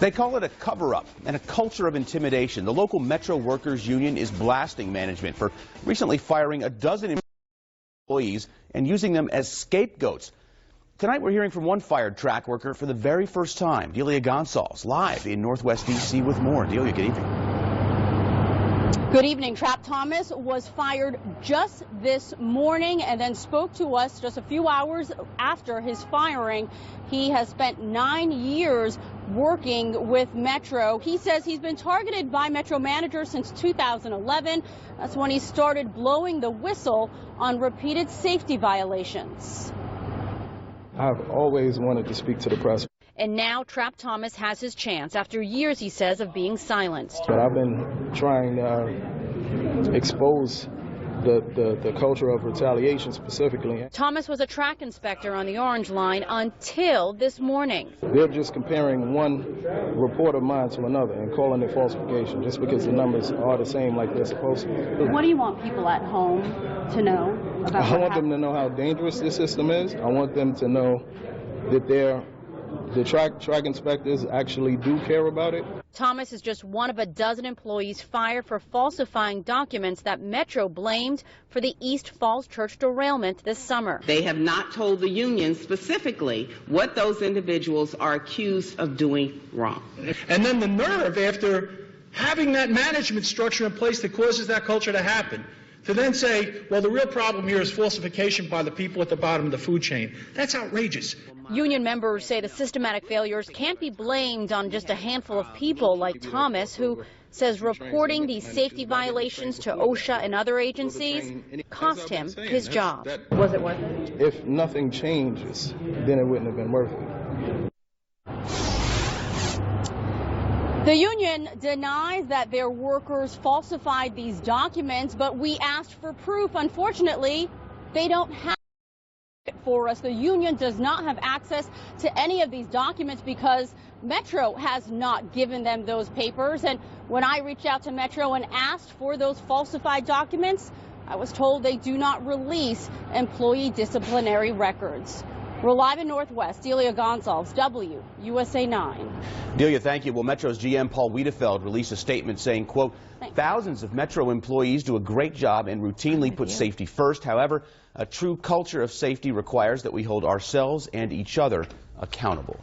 They call it a cover-up and a culture of intimidation. The local Metro Workers Union is blasting management for recently firing a dozen employees and using them as scapegoats. Tonight we're hearing from one fired track worker for the very first time. Delia Gonsalves live in Northwest D.C. with more. Delia, good evening. Good evening. Trap Thomas was fired just this morning and then spoke to us just a few hours after his firing. He has spent 9 years working with Metro. He says he's been targeted by Metro managers since 2011. That's when he started blowing the whistle on repeated safety violations. I've always wanted to speak to the press. And now Trap Thomas has his chance after years, he says, of being silenced. But I've been trying to expose the culture of retaliation specifically. Thomas was a track inspector on the Orange Line until this morning. They're just comparing one report of mine to another and calling it falsification just because the numbers are the same like they're supposed to. What do you want people at home to know about I want them to know how dangerous this system is. I want them to know that the track inspectors actually do care about it. Thomas is just one of a dozen employees fired for falsifying documents that Metro blamed for the East Falls Church derailment this summer. They have not told the union specifically what those individuals are accused of doing wrong. And then the nerve, after having that management structure in place that causes that culture to happen, to then say, well, the real problem here is falsification by the people at the bottom of the food chain. That's outrageous. Union members say the systematic failures can't be blamed on just a handful of people like Thomas, who says reporting these safety violations to OSHA and other agencies cost him his job. Was it worth it? If nothing changes, then it wouldn't have been worth it. The union denies that their workers falsified these documents, but we asked for proof. Unfortunately, they don't have it for us. The union does not have access to any of these documents because Metro has not given them those papers. And when I reached out to Metro and asked for those falsified documents, I was told they do not release employee disciplinary records. We're live in Northwest. Delia Gonsalves, WUSA 9. Delia, thank you. Well, Metro's GM Paul Wiedefeld released a statement saying, quote, thousands of Metro employees do a great job and routinely put safety first. However, a true culture of safety requires that we hold ourselves and each other accountable.